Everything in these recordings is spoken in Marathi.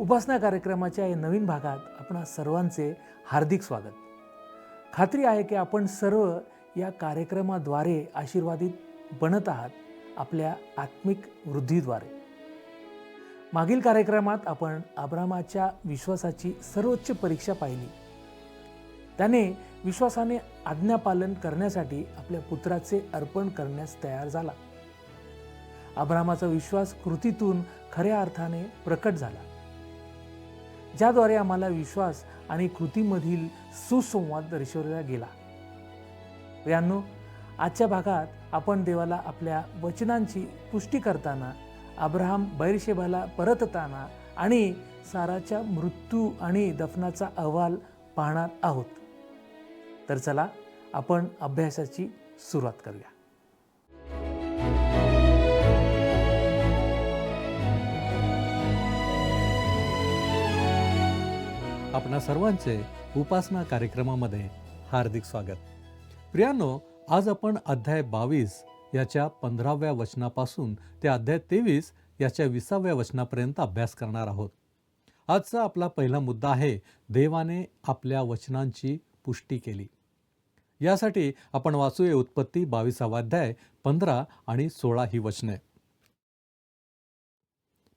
उपासना कार्यक्रमाच्या या नवीन भागात आपणा सर्वांचे हार्दिक स्वागत. खात्री आहे की आपण सर्व या कार्यक्रमाद्वारे आशीर्वादित बनत आहात आपल्या आत्मिक वृद्धीद्वारे. मागील कार्यक्रमात आपण अब्रामाच्या विश्वासाची सर्वोच्च परीक्षा पाहिली. त्याने विश्वासाने आज्ञापालन करण्यासाठी आपल्या पुत्राचे अर्पण करण्यास तयार झाला. अब्रामाचा विश्वास कृतीतून खऱ्या अर्थाने प्रकट झाला, ज्याद्वारे आम्हाला विश्वास आणि कृतीमधील सुसंवाद दर्शवला गेला. प्रियांनो, आजच्या भागात आपण देवाला आपल्या वचनांची पुष्टी करताना, अब्राहम बैरशेबाला परतताना आणि साराच्या मृत्यू आणि दफनाचा अहवाल पाहणार आहोत. तर चला आपण अभ्यासाची सुरुवात करूया. आपणा सर्वांचे उपासना कार्यक्रमामध्ये हार्दिक स्वागत. प्रियांनो, आज आपण अध्याय 22 याच्या 15व्या वचनापासून ते अध्याय 23 याच्या 20व्या वचनापर्यंत अभ्यास करणार आहोत. आजचा आपला पहिला मुद्दा आहे, देवाने आपल्या वचनांची पुष्टी केली. यासाठी आपण वाचूया उत्पत्ती 22वा अध्याय 15 आणि 16 ही वचने.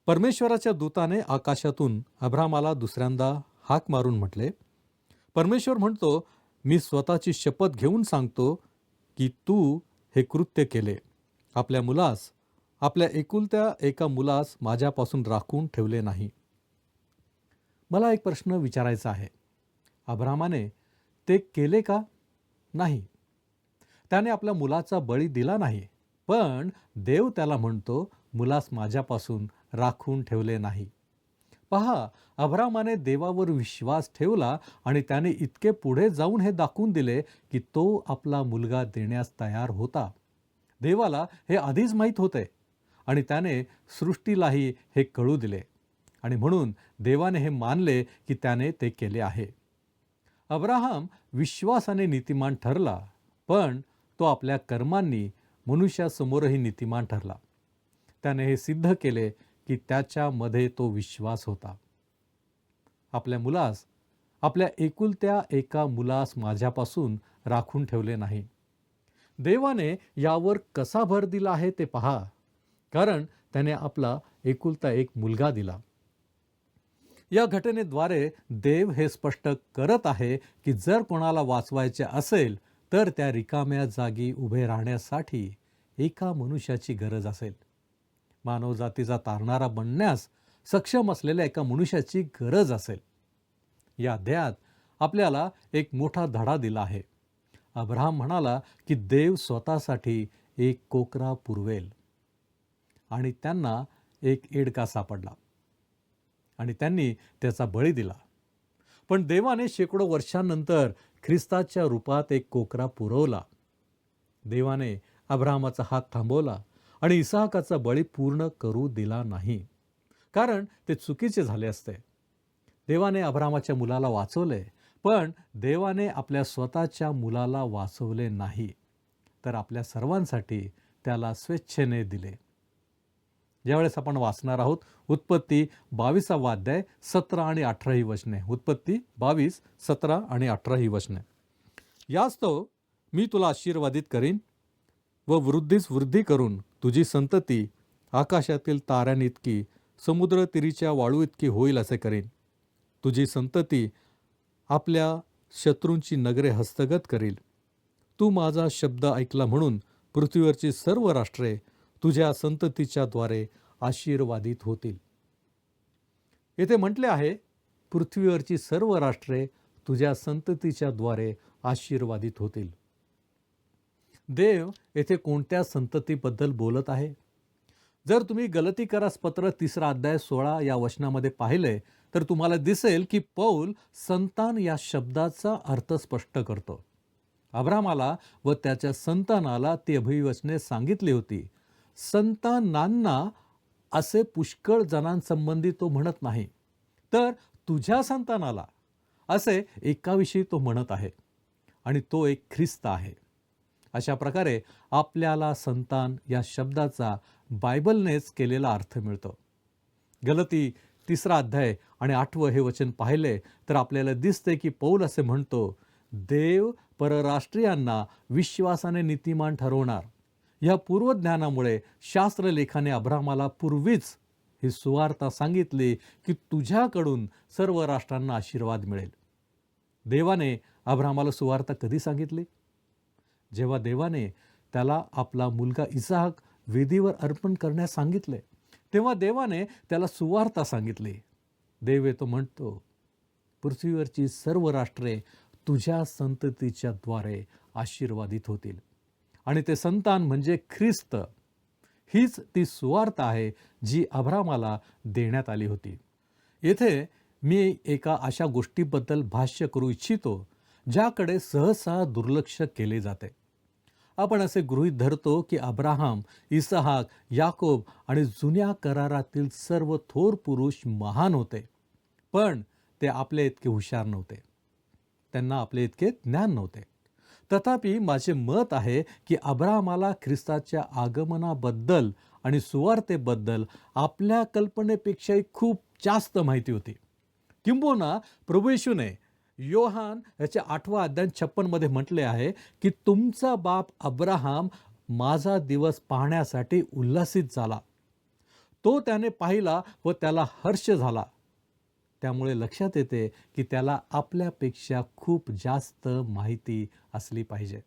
परमेश्वराच्या दूताने आकाशातून अब्रामाला दुसऱ्यांदा हाक मारून म्हटले. परमेश्वर म्हणतो, मी स्वतःची शपथ घेऊन सांगतो की तू हे कृत्य केले. आपल्या मुलास, आपल्या एकुलत्या एका मुलास माझ्यापासून राखून ठेवले नाही. मला एक प्रश्न विचारायचा आहे, अब्रामाने ते केले का? नाही, त्याने आपल्या मुलाचा बळी दिला नाही. पण देव त्याला म्हणतो, मुलास माझ्यापासून राखून ठेवले नाही. पहा, अब्रामाने देवावर विश्वास ठेवला आणि त्याने इतके पुढे जाऊन हे दाखवून दिले की तो आपला मुलगा देण्यास तयार होता. देवाला हे आधीच माहीत होते आणि त्याने सृष्टीलाही हे कळू दिले आणि म्हणून देवाने हे मानले की त्याने ते केले आहे. अब्राहम विश्वासाने नीतिमान ठरला, पण तो आपल्या कर्मांनी मनुष्यासमोरही नीतिमान ठरला. त्याने हे सिद्ध केले की त्याच्यामध्ये तो विश्वास होता. आपल्या मुलास, आपल्या एकुलत्या एका मुलास माझ्यापासून राखून ठेवले नाही. देवाने यावर कसा भर दिला आहे ते पहा, कारण त्याने आपला एकुलता एक मुलगा दिला. या घटनेद्वारे देव हे स्पष्ट करत आहे की जर कोणाला वाचवायचे असेल तर त्या रिकाम्या जागी उभे राहण्यासाठी एका मनुष्याची गरज असेल. मानवजातीचा तारणारा बनण्यास सक्षम असलेल्या एका मनुष्याची गरज असेल. या अध्यायात आपल्याला एक मोठा धडा दिला आहे. अब्राहम म्हणाला की देव स्वतःसाठी एक कोकरा पुरवेल आणि त्यांना एक एडका सापडला आणि त्यांनी त्याचा बळी दिला. पण देवाने शेकडो वर्षांनंतर ख्रिस्ताच्या रूपात एक कोकरा पुरवला. देवाने अब्राहमाचा हात थांबवला आणि इसाहकाचा बळी पूर्ण करू दिला नाही, कारण ते चुकीचे झाले असते. देवाने अब्राहमाच्या मुलाला वाचवले, पण देवाने आपल्या स्वतःच्या मुलाला वाचवले नाही, तर आपल्या सर्वांसाठी त्याला स्वेच्छेने दिले. ज्यावेळेस आपण वाचणार आहोत उत्पत्ती 22वा अध्याय 17 आणि 18 ही वचने. उत्पत्ती 22, 17 आणि 18 ही वचने. यास्तव मी तुला आशीर्वादित करीन व वृद्धीस वृद्धी करून तुझी संतती आकाशातील ताऱ्यांइतकी, समुद्र तीरीच्या वाळू इतकी होईल असे करीन. तुझी संतती आपल्या शत्रूंची नगरे हस्तगत करील. तू माझा शब्द ऐकला म्हणून पृथ्वीवरची सर्व राष्ट्रे तुझ्या संततीच्या द्वारे आशीर्वादित होतील. येथे म्हटले आहे, पृथ्वीवरची सर्व राष्ट्रे तुझ्या संततीच्या द्वारे आशीर्वादित होतील. देव येथे कोणत्या संततीबद्दल बोलत आहे? जर तुम्ही गलतीकरास पत्र 3 अध्याय 16 या वचनामध्ये पाहिले तर तुम्हाला दिसेल की पौल संतान या शब्दाचा अर्थ स्पष्ट करतो. अब्रामाला व त्याच्या संतानाला ती अभिवचने सांगितली होती. संतानांना असे पुष्कळ जणांसंबंधी तो म्हणत नाही, तर तुझ्या संतानाला असे एकाविषयी तो म्हणत आहे आणि तो एक ख्रिस्त आहे. अशा प्रकारे आपल्याला संतान या शब्दाचा बायबलनेच केलेला अर्थ मिळतो. गलती 3 अध्याय आणि 8 हे वचन पाहिले तर आपल्याला दिसते की पौल असे म्हणतो, देव परराष्ट्रीयांना विश्वासाने नीतिमान ठरवणार. या पूर्वज्ञानामुळे शास्त्रलेखाने अब्रामाला पूर्वीच ही सुवार्ता सांगितली की तुझ्याकडून सर्व राष्ट्रांना आशीर्वाद मिळेल. देवाने अब्रामाला सुवार्ता कधी सांगितली? जेव्हा देवाने त्याला आपला मुलगा इसाक वेदीवर अर्पण करण्यास सांगितले, तेव्हा देवाने त्याला सुवार्ता सांगितली. देव येतो म्हणतो, पृथ्वीवरची सर्व राष्ट्रे तुझ्या संततीच्या द्वारे आशीर्वादित होतील. आणि ते संतान म्हणजे ख्रिस्त. हीच ती सुवार्ता आहे जी अब्रामाला देण्यात आली होती. येथे मी एका अशा गोष्टीबद्दल भाष्य करू इच्छितो ज्याकडे सहसा दुर्लक्ष केले जाते. आपण असे गृहीत धरतो की अब्राहम, इसहाक, याकोब आणि जुन्या करारातील सर्व थोर पुरुष महान होते, पण ते आपले इतके हुशार नव्हते. त्यांना आपले इतके ज्ञान नव्हते. तथापि माझे मत आहे की अब्राहमाला ख्रिस्ताच्या आगमनाबद्दल आणि सुवार्तेबद्दल आपल्या कल्पनेपेक्षाही खूप जास्त माहिती होती. किंबहुना प्रभू येशूने योहान याच्या 8 अध्याय 56 मध्ये म्हटले आहे की तुमचा बाप अब्राहम माझा दिवस पाहण्यासाठी उल्हासित झाला. तो त्याने पाहिला व त्याला हर्ष झाला. त्यामुळे लक्षात येते की त्याला आपल्यापेक्षा खूप जास्त माहिती असली पाहिजे.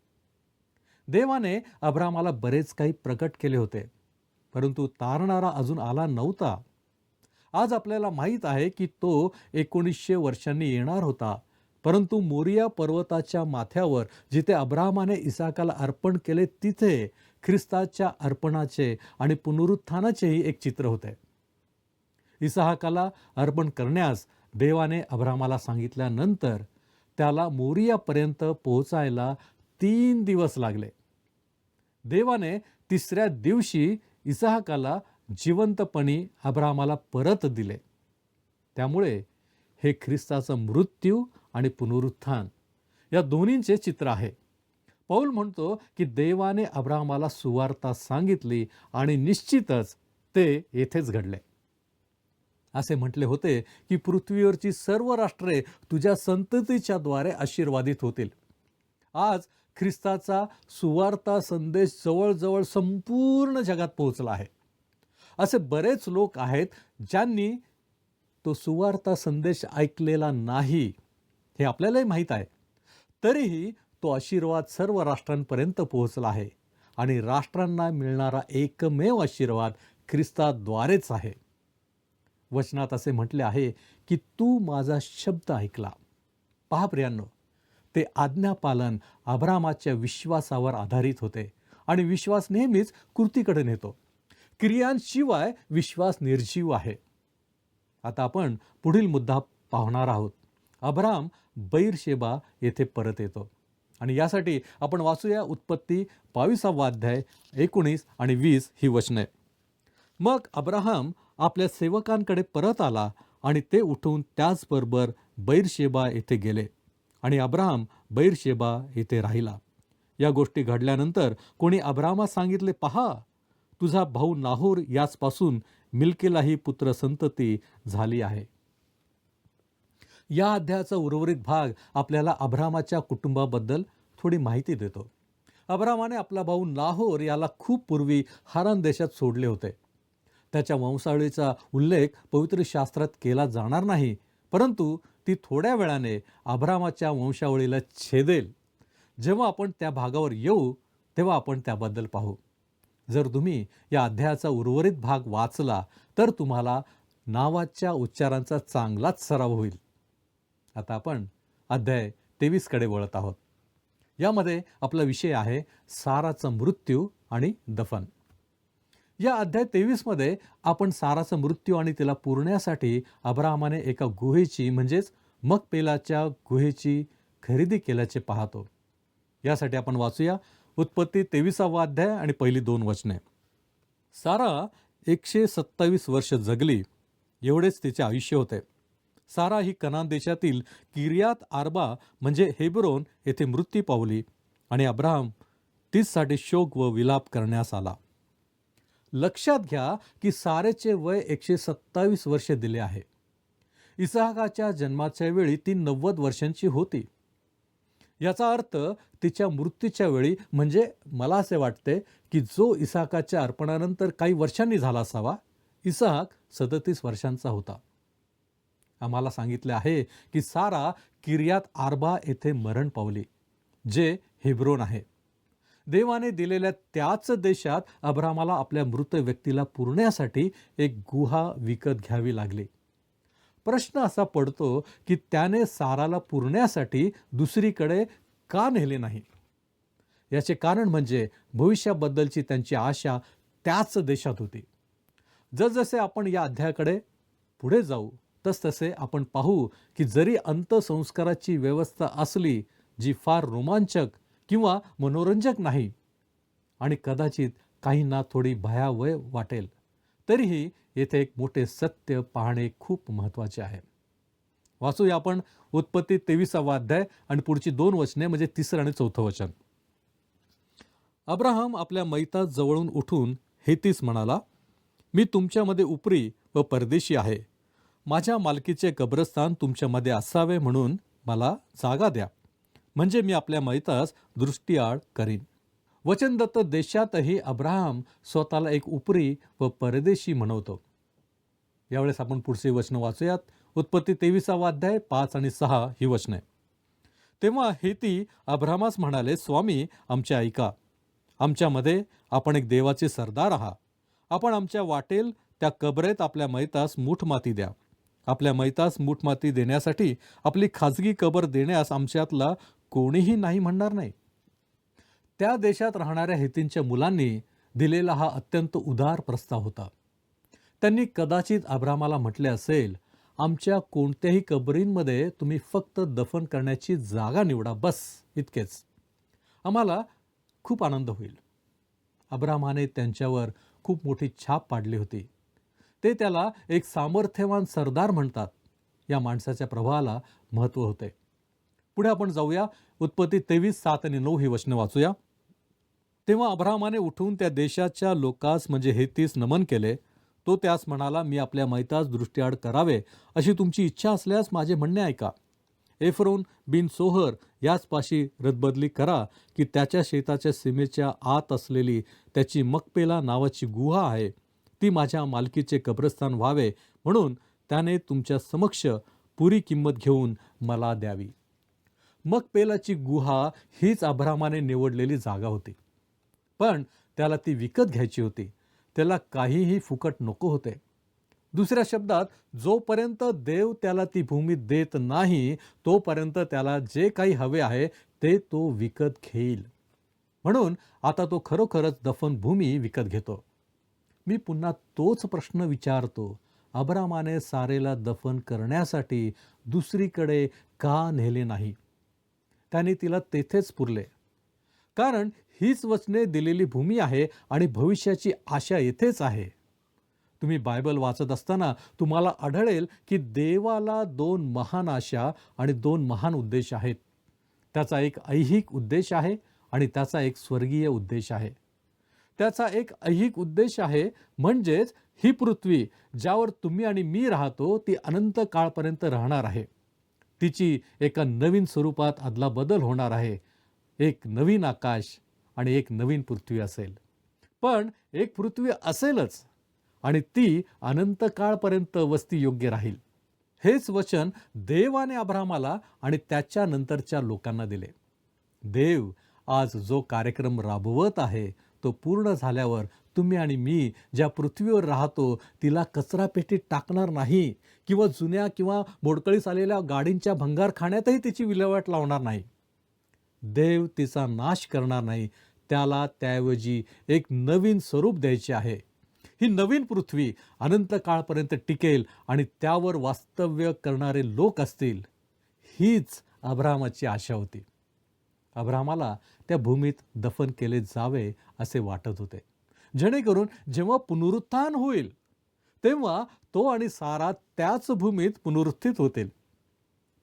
देवाने अब्रामाला बरेच काही प्रकट केले होते, परंतु तारणारा अजून आला नव्हता. आज आपल्याला माहीत आहे की तो 1900 वर्षांनी येणार होता, परंतु मोरिया पर्वताच्या माथ्यावर जिथे अब्रामाने इसाकाला अर्पण केले तिथे ख्रिस्ताच्या अर्पणाचे आणि पुनरुत्थानाचेही एक चित्र होते. इसहाकाला अर्पण करण्यास देवाने अब्रामाला सांगितल्यानंतर त्याला मोरियापर्यंत पोहोचायला 3 दिवस लागले. देवाने 3ऱ्या दिवशी इसहाकाला जिवंतपणी अब्रामाला परत दिले. त्यामुळे हे ख्रिस्ताचा मृत्यू आणि पुनरुत्थान या दोन्हींचे चित्र आहे. पौल म्हणतो की देवाने अब्रामाला सुवार्ता सांगितली आणि निश्चितच ते येथेच घडले. असे म्हटले होते की पृथ्वीवरची सर्व राष्ट्रे तुझ्या संततीच्या द्वारे आशीर्वादित होतील. आज ख्रिस्ताचा सुवार्ता संदेश जवळजवळ संपूर्ण जगात पोहोचला आहे. असे बरेच लोक आहेत ज्यांनी तो सुवार्ता संदेश ऐकलेला नाही, हे आपल्यालाही माहीत आहे. तरीही तो आशीर्वाद सर्व राष्ट्रांपर्यंत पोहोचला आहे आणि राष्ट्रांना मिळणारा एकमेव आशीर्वाद ख्रिस्ताद्वारेच आहे. वचनात असे म्हटले आहे की तू माझा शब्द ऐकला. पहा प्रियांनो, ते आज्ञापालन अब्रामाच्या विश्वासावर आधारित होते आणि विश्वास नेहमीच कृतीकडे नेतो. क्रियांशिवाय विश्वास निर्जीव आहे. आता आपण पुढील मुद्दा पाहणार आहोत. अब्राम बैरशेबा येथे परत येतो आणि यासाठी आपण वाचूया उत्पत्ती 22 अध्याय 19 आणि 20 ही वचने. मग अब्राहम आपल्या सेवकांकडे परत आला आणि ते उठून त्याचबरोबर बैरशेबा येथे गेले आणि अब्राहम बैरशेबा येथे राहिला. या गोष्टी घडल्यानंतर कोणी अब्राहमास सांगितले, पहा, तुझा भाऊ नाहोर याचपासून मिल्केलाही पुत्र संतती झाली आहे. या अध्यायाचा उर्वरित भाग आपल्याला अब्रामाच्या कुटुंबाबद्दल थोडी माहिती देतो. अब्रामाने आपला भाऊ नाहोर याला खूप पूर्वी हारान देशात सोडले होते. त्याच्या वंशावळीचा उल्लेख पवित्र शास्त्रात केला जाणार नाही, परंतु ती थोड्या वेळाने अब्रामाच्या वंशावळीला छेदेल. जेव्हा आपण त्या भागावर येऊ तेव्हा आपण त्याबद्दल पाहू. जर तुम्ही या अध्यायाचा उर्वरित भाग वाचला तर तुम्हाला नावाच्या उच्चारांचा चांगलाच सराव होईल. आता आपण अध्याय 23 कडे वळत आहोत. यामध्ये आपला विषय आहे साराचा मृत्यू आणि दफन. या अध्याय 23 मध्ये आपण साराचा मृत्यू आणि तिला पुरण्यासाठी अब्राहमाने एका गुहेची म्हणजेच मकपेलाच्या गुहेची खरेदी केल्याचे पाहतो. यासाठी आपण वाचूया उत्पत्ती 23 अध्याय आणि पहिली 2 वचने. सारा 127 वर्ष जगली, एवढेच तिचे आयुष्य होते. सारा ही कनान देशातील किर्यात आर्बा म्हणजे हेब्रोन येथे मृत्यू पावली आणि अब्राहम तिच्यासाठी शोक व विलाप करण्यास आला. लक्षात घ्या की सारेचे वय 127 वर्षे दिले आहे. इसाहाकाच्या जन्माच्या वेळी ती 90 वर्षांची होती. याचा अर्थ तिच्या मृत्यूच्या वेळी, म्हणजे मला असे वाटते की जो इसाहाकाच्या अर्पणानंतर काही वर्षांनी झाला असावा, इसाहाक 37 वर्षांचा होता. आम्हाला सांगितले आहे की सारा किर्यात आर्बा येथे मरण पावली, जे हेब्रोन आहे. देवाने दिलेल्या त्याच देशात अब्रामाला आपल्या मृत व्यक्तीला पुरण्यासाठी एक गुहा विकत घ्यावी लागली. प्रश्न असा पडतो की त्याने साराला पुरण्यासाठी दुसरीकडे का नेले नाही? याचे कारण म्हणजे भविष्याबद्दलची त्यांची आशा त्याच देशात होती. जसजसे आपण या अध्यायाकडे पुढे जाऊ तसतसे आपण पाहू की जरी अंत्यसंस्काराची व्यवस्था असली जी फार रोमांचक किंवा मनोरंजक नाही आणि कदाचित काहींना थोडी भयावह वाटेल, तरीही येथे एक मोठे सत्य पाहणे खूप महत्त्वाचे आहे. वाचूया आपण उत्पत्ती 23वा अध्याय आणि पुढची 2 वचने, म्हणजे 3रं आणि 4थं वचन. अब्राहम आपल्या मैतात जवळून उठून हेतीस म्हणाला, मी तुमच्यामध्ये उपरी व परदेशी आहे. माझ्या मालकीचे कब्रस्तान तुमच्यामध्ये असावे म्हणून मला जागा द्या, म्हणजे मी आपल्या मैतास दृष्टीआड करीन. वचनदत्त देशातही अब्राहम स्वतःला एक उपरी व परदेशी म्हणवतो. यावेळेस आपण पुढची वचनं वाचूयात. उत्पत्ती 23वा अध्याय 5 आणि 6 ही वचने. तेव्हा हेती अब्राहमास म्हणाले, स्वामी आमचे ऐका. आमच्यामध्ये आपण एक देवाचे सरदार आहात. आपण आमच्या वाटेल त्या कबरेत आपल्या मैतास मूठ माती द्या. आपल्या मैतास मूठ माती देण्यासाठी आपली खाजगी कबर देण्यास आमच्यातला कोणीही नाही म्हणणार नाही. त्या देशात राहणाऱ्या हेतींच्या मुलांनी दिलेला हा अत्यंत उदार प्रस्ताव होता. त्यांनी कदाचित अब्रामाला म्हटले असेल, आमच्या कोणत्याही कबरींमध्ये तुम्ही फक्त दफन करण्याची जागा निवडा, बस इतकेच. आम्हाला खूप आनंद होईल. अब्रामाने त्यांच्यावर खूप मोठी छाप पाडली होती. ते त्याला एक सामर्थ्यवान सरदार म्हणतात. या माणसाच्या प्रभावाला महत्त्व होते. पुढे आपण जाऊया. उत्पत्ती 23:7 आणि 9 ही वचने वाचूया. तेव्हा अब्रामाने उठून त्या देशाच्या लोकास म्हणजे हेतीस नमन केले. तो त्यास म्हणाला, मी आपल्या मैतास दृष्टीआड करावे अशी तुमची इच्छा असल्यास माझे म्हणणे ऐका. एफ्रोन बिन सोहर याचपाशी रदबदली करा की त्याच्या शेताच्या सीमेच्या आत असलेली त्याची मकपेला नावाची गुहा आहे, ती माझ्या मालकीचे कब्रस्तान व्हावे म्हणून त्याने तुमच्या समक्ष पुरी किंमत घेऊन मला द्यावी. मकपेलाची गुहा हीच अब्रामाने निवडलेली जागा होती, पण त्याला ती विकत घ्यायची होती. त्याला काहीही फुकट नको होते. दुसऱ्या शब्दात, जोपर्यंत देव त्याला ती भूमी देत नाही तोपर्यंत त्याला जे काही हवे आहे ते तो विकत घेईल. म्हणून आता तो खरोखरच दफन भूमी विकत घेतो. मी पुन्हा तोच प्रश्न विचारतो, अब्रामाने सारेला दफन करण्यासाठी दुसरीकडे का नेले नाही? त्याने तिला तेथेच पुरले, कारण हीच वचने दिलेली भूमी आहे आणि भविष्याची आशा येथेच आहे. तुम्ही बायबल वाचत असताना तुम्हाला आढळेल की देवाला 2 महान आशा आणि 2 महान उद्देश आहेत. त्याचा एक ऐहिक उद्देश आहे आणि त्याचा एक स्वर्गीय उद्देश आहे. त्याचा एक ऐहिक उद्देश आहे म्हणजेच ही पृथ्वी ज्यावर तुम्ही आणि मी राहतो ती अनंत काळपर्यंत राहणार आहे. तिची एका नवीन स्वरूपात अदलाबदल होणार आहे. एक नवीन आकाश आणि एक नवीन पृथ्वी असेल. पण एक पृथ्वी असेलच आणि ती अनंत काळपर्यंत वस्ती योग्य राहील. हेच वचन देवाने अब्रामाला आणि त्याच्या नंतरच्या लोकांना दिले. देव आज जो कार्यक्रम राबवत आहे तो पूर्ण झाल्यावर तुम्ही आणि मी ज्या पृथ्वीवर राहतो तिला कचरा पेटीत टाकणार नाही किंवा जुन्या किंवा मोडकळीस आलेल्या गाडींच्या भंगारखान्यातही तिची विल्हेवाट लावणार नाही. देव तिचा नाश करणार नाही. त्याला त्याऐवजी एक नवीन स्वरूप द्यायचे आहे. ही नवीन पृथ्वी अनंत काळपर्यंत टिकेल आणि त्यावर वास्तव्य करणारे लोक असतील. हीच अब्रामाची आशा होती. अब्रामाला त्या भूमीत दफन केले जावे असे वाटत होते, जेणेकरून जेव्हा पुनरुत्थान होईल तेव्हा तो आणि सारा त्याच भूमीत पुनरुत्थित होतील.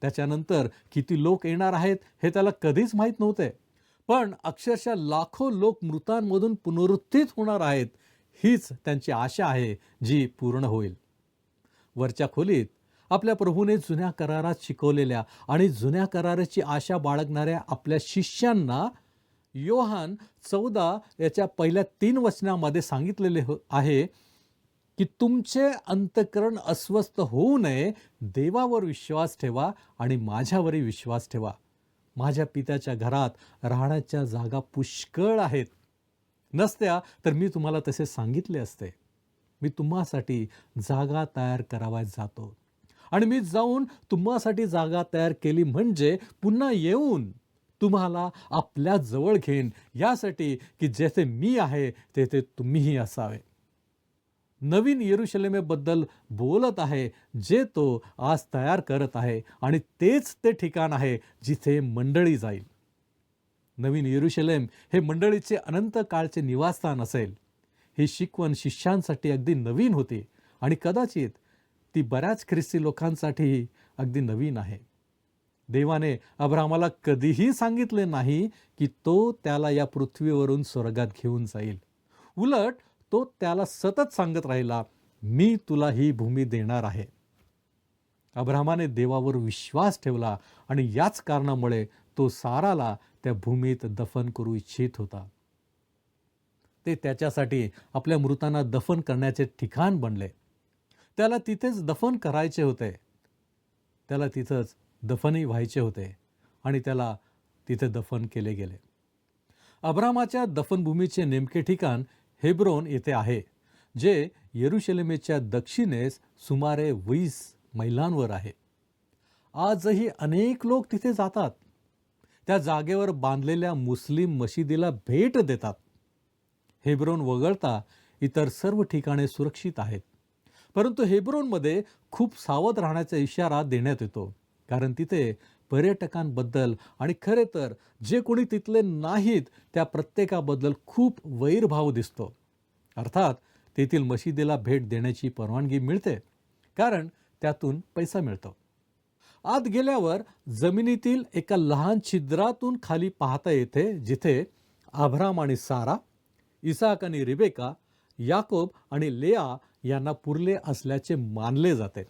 त्याच्यानंतर किती लोक येणार आहेत हे त्याला कधीच माहीत नव्हते, पण अक्षरशः लाखो लोक मृतांमधून पुनरुत्थित होणार आहेत हीच त्यांची आशा आहे जी पूर्ण होईल. वरच्या खोलीत आपल्या प्रभूने जुन्या करारात शिकवलेल्या आणि जुन्या कराराची आशा बाळगणाऱ्या आपल्या शिष्यांना योहान 14 याच्या पहिल्या 3 वचनामध्ये सांगितलेले आहे की तुमचे अंतःकरण अस्वस्थ होऊ नये, देवावर विश्वास ठेवा आणि माझ्यावरही विश्वास ठेवा. माझ्या पित्याच्या घरात राहण्याच्या जागा पुष्कळ आहेत. नसत्या तर मी तुम्हाला तसे सांगितले असते. मी तुम्हासाठी जागा तयार करावयास जातो आणि मी जाऊन तुम्हासाठी जागा तयार केली म्हणजे पुन्हा येऊन तुम्हाला आपल्या जवळ घेईन, यासाठी की जेथे मी आहे तेथे तुम्हीही असावे. नवीन यरूशलेमेबद्दल बोलत आहे, जे तो आज तयार करत आहे आणि तेच ते ठिकाण आहे जिथे मंडळी जाईल. नवीन यरूशलेम हे मंडळीचे अनंत काळचे निवासस्थान असेल. ही शिकवण शिष्यांसाठी अगदी नवीन होती आणि कदाचित ती बऱ्याच ख्रिस्ती लोकांसाठीही अगदी नवीन आहे. देवाने अब्राहामाला कधीही सांगितले नाही की तो त्याला या पृथ्वीवरून स्वर्गात घेऊन जाईल. उलट तो त्याला सतत सांगत राहिला, मी तुला ही भूमी देणार आहे. अब्राहामाने देवावर विश्वास ठेवला आणि याच कारणामुळे तो साराला त्या भूमीत दफन करू इच्छित होता. ते त्याच्यासाठी आपल्या मृतांना दफन करण्याचे ठिकाण बनले. त्याला तिथेच दफन करायचे होते. त्याला तिथंच दफनही व्हायचे होते आणि त्याला तिथे दफन केले गेले. अब्राहामाच्या दफनभूमीचे नेमके ठिकाण हेब्रोन येथे आहे, जे यरूशलेमेच्या दक्षिणेस सुमारे 20 मैलांवर आहे. आजही अनेक लोक तिथे जातात. त्या जागेवर बांधलेल्या मुस्लिम मशिदीला भेट देतात. हेब्रोन वगळता इतर सर्व ठिकाणे सुरक्षित आहेत, परंतु हेब्रोनमध्ये खूप सावध राहण्याचा इशारा देण्यात येतो, कारण तिथे पर्यटकांबद्दल आणि खरे तर जे कोणी तिथले नाहीत त्या प्रत्येकाबद्दल खूप वैरभाव दिसतो. अर्थात तेथील मशिदीला भेट देण्याची परवानगी मिळते, कारण त्यातून पैसा मिळतो. आत गेल्यावर जमिनीतील एका लहान छिद्रातून खाली पाहता येते, जिथे अब्राम आणि सारा, इसाक आणि रिबेका, याकोब आणि लेआ यांना पुरले असल्याचे मानले जाते.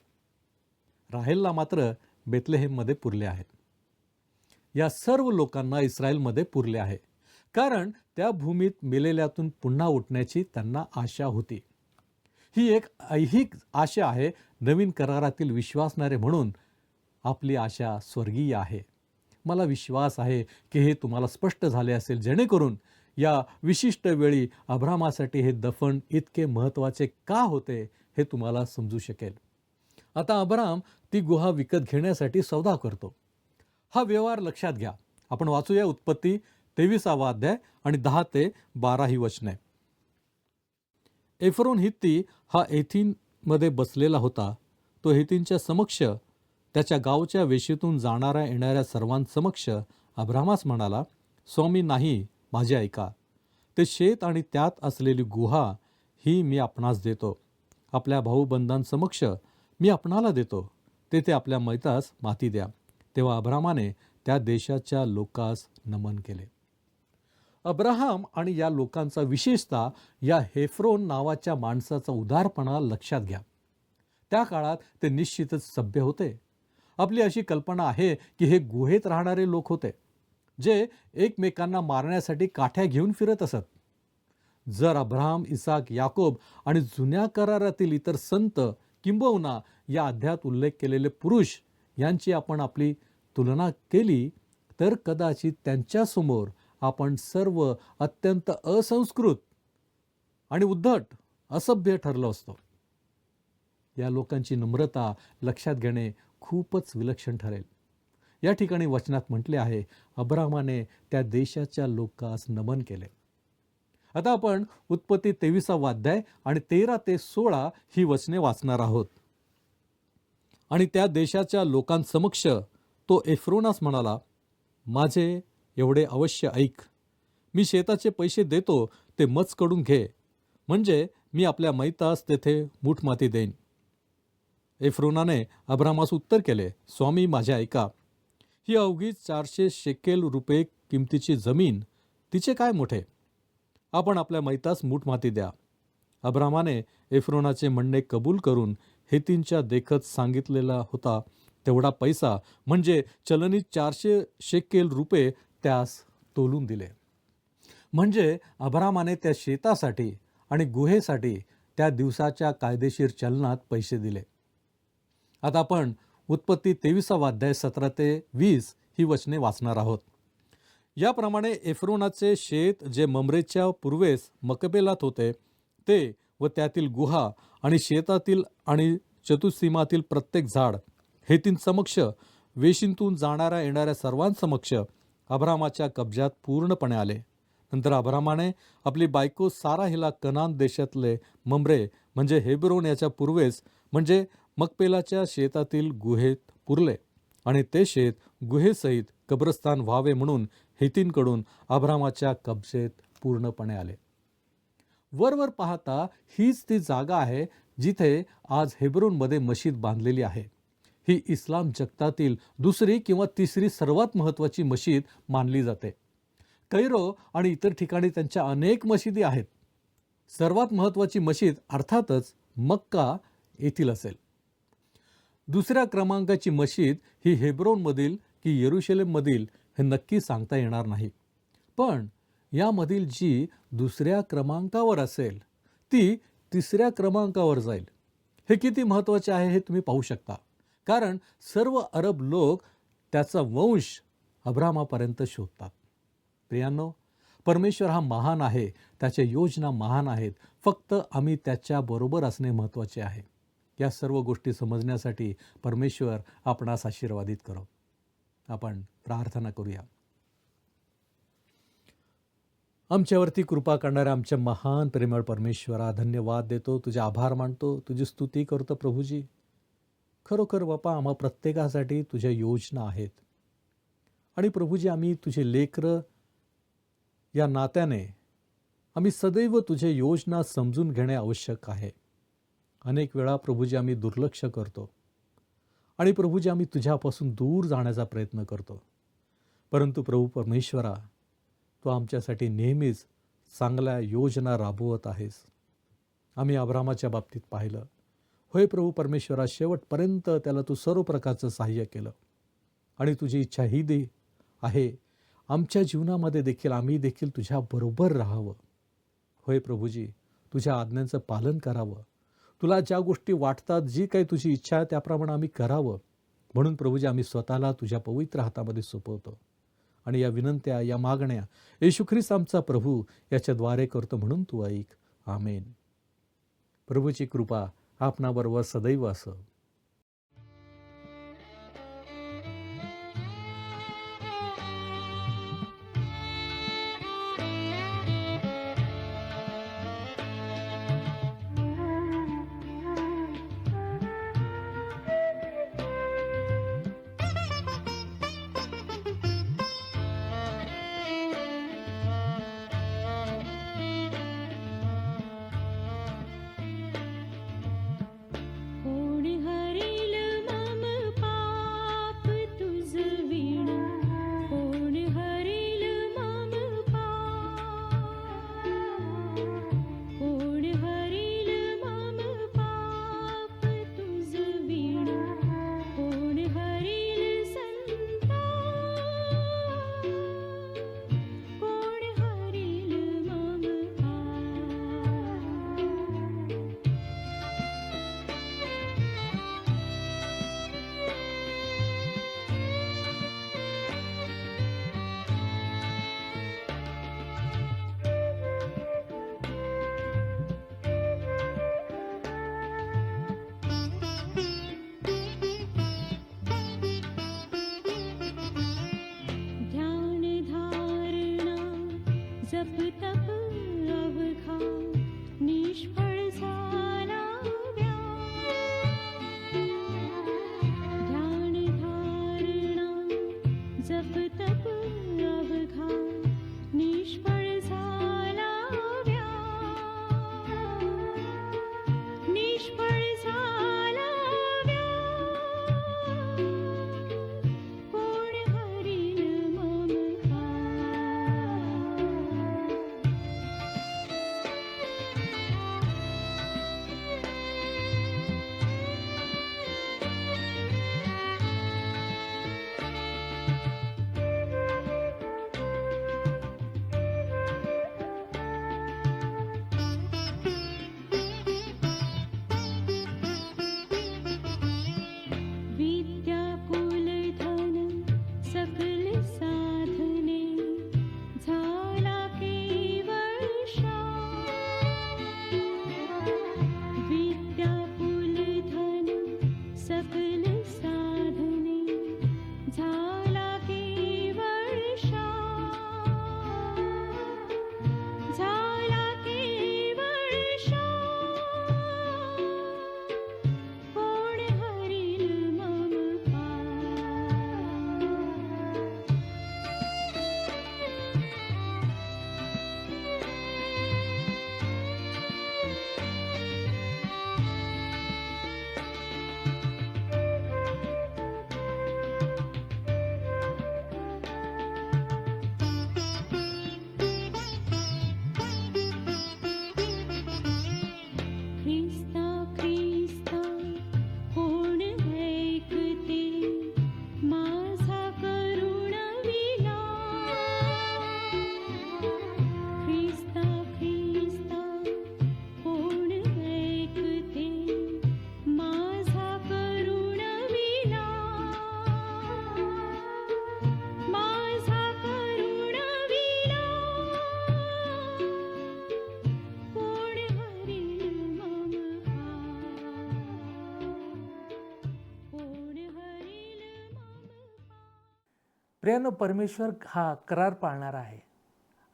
राहेलला मात्र बेथलेहेममध्ये पुरले आहेत. या सर्व लोकांना इस्रायलमध्ये पुरले आहे, कारण त्या भूमीत मेलेल्यातून पुन्हा उठण्याची त्यांना आशा होती. ही एक ऐहिक आशा आहे. नवीन करारातील विश्वासणारे म्हणून आपली आशा स्वर्गीय आहे. मला विश्वास आहे की हे तुम्हाला स्पष्ट झाले असेल, जेणेकरून या विशिष्ट वेळी अब्राहामासाठी हे दफन इतके महत्त्वाचे का होते हे तुम्हाला समजू शकेल. आता अब्राम ती गुहा विकत घेण्यासाठी सौदा करतो. हा व्यवहार लक्षात घ्या. आपण वाचूया उत्पत्ती 23 अध्याय आणि 10 ते 12 ही वचने. एफ्रोन हित्ती हा एथीनमध्ये बसलेला होता. तो हेतींच्या समक्ष, त्याच्या गावच्या वेशीतून जाणाऱ्या येणाऱ्या सर्वांसमक्ष अब्रामास म्हणाला, स्वामी नाही, माझे ऐका. ते शेत आणि त्यात असलेली गुहा ही मी आपणास देतो. आपल्या भाऊबंधांसमक्ष मी आपणाला देतो. तेथे आपल्या मैतास माती द्या. तेव्हा अब्रामाने त्या देशाच्या लोकास नमन केले. अब्राहाम आणि या लोकांचा, विशेषतः या हेफ्रोन नावाच्या माणसाचा उदारपणा लक्षात घ्या. त्या काळात ते निश्चितच सभ्य होते. आपली अशी कल्पना आहे की हे गुहेत राहणारे लोक होते, जे एकमेकांना मारण्यासाठी काठ्या घेऊन फिरत असत. जर अब्राहाम, इसाक, याकोब आणि जुन्या करारातील इतर संत, किंबहुना या अध्यायात उल्लेख केलेले पुरुष यांची आपण आपली तुलना केली, तर कदाचित त्यांच्यासमोर आपण सर्व अत्यंत असंस्कृत आणि उद्धट, असभ्य ठरलो असतो. या लोकांची नम्रता लक्षात घेणे खूपच विलक्षण ठरेल. या ठिकाणी वचनात म्हटले आहे, अब्राहामाने त्या देशाच्या लोकास नमन केले. आता आपण उत्पत्ती 23 अध्याय आणि 13 ते 16 ही वचने वाचणार आहोत. आणि त्या देशाच्या लोकांसमक्ष तो एफ्रोनास म्हणाला, माझे एवढे अवश्य ऐक. मी शेताचे पैसे देतो, ते मजकडून घे, म्हणजे मी आपल्या मैतास तेथे मूठमाती देईन. एफ्रोनाने अब्रामास उत्तर केले, स्वामी माझे ऐका. ही अवघी 400 शेकेल रुपये किमतीची जमीन, तिचे काय मोठे? आपण आपल्या मैतास मूठमाती द्या. अब्रामाने एफ्रोनाचे म्हणणे कबूल करून हेतींच्या देखत सांगितलेला होता तेवढा पैसा म्हणजे चलनी 400 शेकेल रुपये त्यास तोलून दिले. म्हणजे अब्रामाने त्या शेतासाठी आणि गुहेसाठी त्या दिवसाच्या कायदेशीर चलनात पैसे दिले. आता आपण उत्पत्ती 23 अध्याय 17 ते 20 ही वचने वाचणार आहोत. याप्रमाणे एफ्रोनाचे शेत जे ममरेच्या पूर्वेस मकपेलात होते ते व त्यातील गुहा आणि शेतातील आणि चतुसीमातील प्रत्येक झाड हेतींसमक्ष वेशींतून जाणाऱ्या येणाऱ्या सर्वांसमक्ष अब्रामाच्या कब्जात पूर्णपणे आले. नंतर अब्रामाने आपली बायको सारा हिला कनान देशातले ममरे म्हणजे हेब्रोन याच्या पूर्वेस म्हणजे मकपेलाच्या शेतातील गुहेत पुरले आणि ते शेत गुहेसहित कब्रस्तान व्हावे म्हणून हेतींकडून अब्रामाच्या कब्जेत पूर्णपणे आले. वरवर पाहता हीच ती जागा आहे जिथे आज हेब्रोनमध्ये मशीद बांधलेली आहे. ही इस्लाम जगतातील दुसरी किंवा तिसरी सर्वात महत्त्वाची मशीद मानली जाते. कैरो आणि इतर ठिकाणी त्यांच्या अनेक मशिदी आहेत. सर्वात महत्त्वाची मशीद अर्थातच मक्का येथील असेल. दुसऱ्या क्रमांकाची मशीद ही हेब्रोनमधील की येरुशलेममधील हे नक्की सांगता येणार नाही. पण यामधील जी दुसऱ्या क्रमांकावर असेल ती तिसऱ्या क्रमांकावर जाईल. हे किती महत्त्वाचे आहे हे तुम्ही पाहू शकता. कारण सर्व अरब लोक त्याचा वंश अब्रामापर्यंत शोधतात. प्रियांनो, परमेश्वर हा महान आहे, त्याच्या योजना महान आहेत. फक्त आम्ही त्याच्या बरोबर असणे महत्त्वाचे आहे. या सर्व गोष्टी समजण्यासाठी परमेश्वर आपणास आशीर्वादित करो. आपण प्रार्थना करूया. आमच्यावरती कृपा करणाऱ्या आमच्या महान प्रेमळ परमेश्वरा, धन्यवाद देतो, तुझे आभार मानतो, तुझी स्तुती करतो. प्रभूजी, खरोखर बापा आम्हा प्रत्येकासाठी तुझ्या योजना आहेत. आणि प्रभूजी, आम्ही तुझे लेकरं या नात्याने आम्ही सदैव तुझे योजना समजून घेणे आवश्यक आहे. अनेक वेळा प्रभूजी आम्ही दुर्लक्ष करतो आणि प्रभूजी आम्ही तुझ्यापासून दूर जाण्याचा प्रयत्न करतो. परंतु प्रभू परमेश्वरा, तू आमच्यासाठी नेहमीच चांगल्या योजना राबवत आहेस. आम्ही अब्रामाच्या बाबतीत पाहिलं. होय प्रभू परमेश्वरा, शेवटपर्यंत त्याला तू सर्व प्रकारचं सहाय्य केलं आणि तुझी इच्छा ही दे आहे आमच्या जीवनामध्ये देखील आम्ही देखील तुझ्याबरोबर राहावं. होय प्रभूजी, तुझ्या आज्ञांचं पालन करावं. तुला ज्या गोष्टी वाटतात, जी काही तुझी इच्छा आहे त्याप्रमाणे आम्ही करावं. म्हणून प्रभूजी आम्ही स्वतःला तुझ्या पवित्र हातामध्ये सोपवतो आणि या विनंत्या, या मागण्या येशू ख्रिस्त आमचा प्रभू याच्याद्वारे करतो म्हणून तू ऐक. आमेन. प्रभूची कृपा आपणाबरोबर सदैव असो. प्रियानो, परमेश्वर हा करार पाळणारा आहे.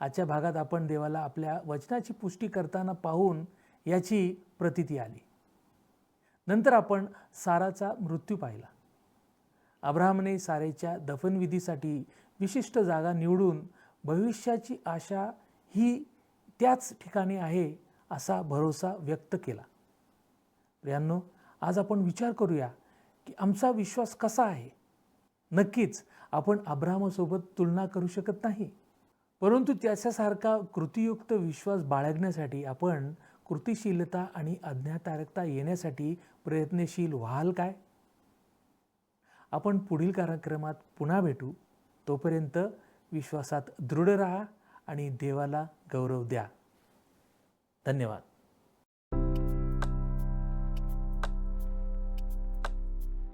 आजच्या भागात आपण देवाला आपल्या वचनाची पुष्टी करताना पाहून याची प्रतीती आली. नंतर आपण साराचा मृत्यू पाहिला. अब्राहमने सारेच्या दफनविधीसाठी विशिष्ट जागा निवडून भविष्याची आशा ही त्याच ठिकाणी आहे असा भरोसा व्यक्त केला. प्रियांनो, आज आपण विचार करूया की आमचा विश्वास कसा आहे. नक्कीच आपण अब्राहमासोबत तुलना करू शकत नाही, परंतु त्याच्यासारखा कृतीयुक्त विश्वास बाळगण्यासाठी आपण कृतिशीलता आणि अज्ञातारकता येण्यासाठी प्रयत्नशील व्हाल काय? आपण पुढील कार्यक्रमात पुन्हा भेटू. तोपर्यंत विश्वासात दृढ राहा आणि देवाला गौरव द्या. धन्यवाद.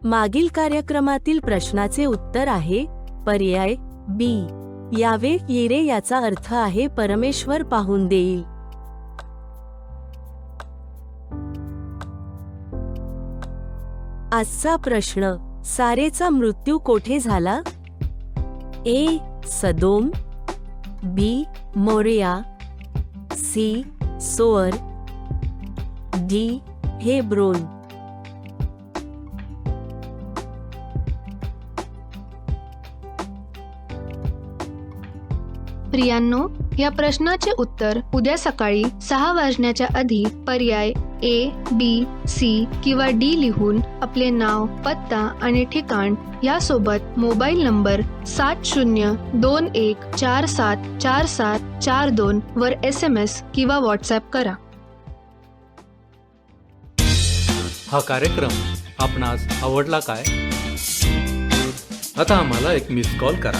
मागील कार्यक्रमातील प्रश्नाचे उत्तर आहे पर्याय बी. यावे येरे याचा अर्थ आहे परमेश्वर पाहून देईल. आजचा प्रश्न, सारेचा मृत्यू कोठे झाला? A. Sodom, B. Moriah, C. Zoar, D. Hebron. प्रियांनो, या प्रश्नाचे उत्तर उद्या सकाळी 6 वाजण्याच्या आधी पर्याय ए, बी, सी किंवा डी लिहून आपले नाव, पत्ता आणि ठिकाण यासोबत मोबाईल नंबर 7021474742 वर SMS किंवा व्हॉट्सॲप करा. हा कार्यक्रम आपणास आवडला काय? आता आम्हाला एक मिस कॉल करा.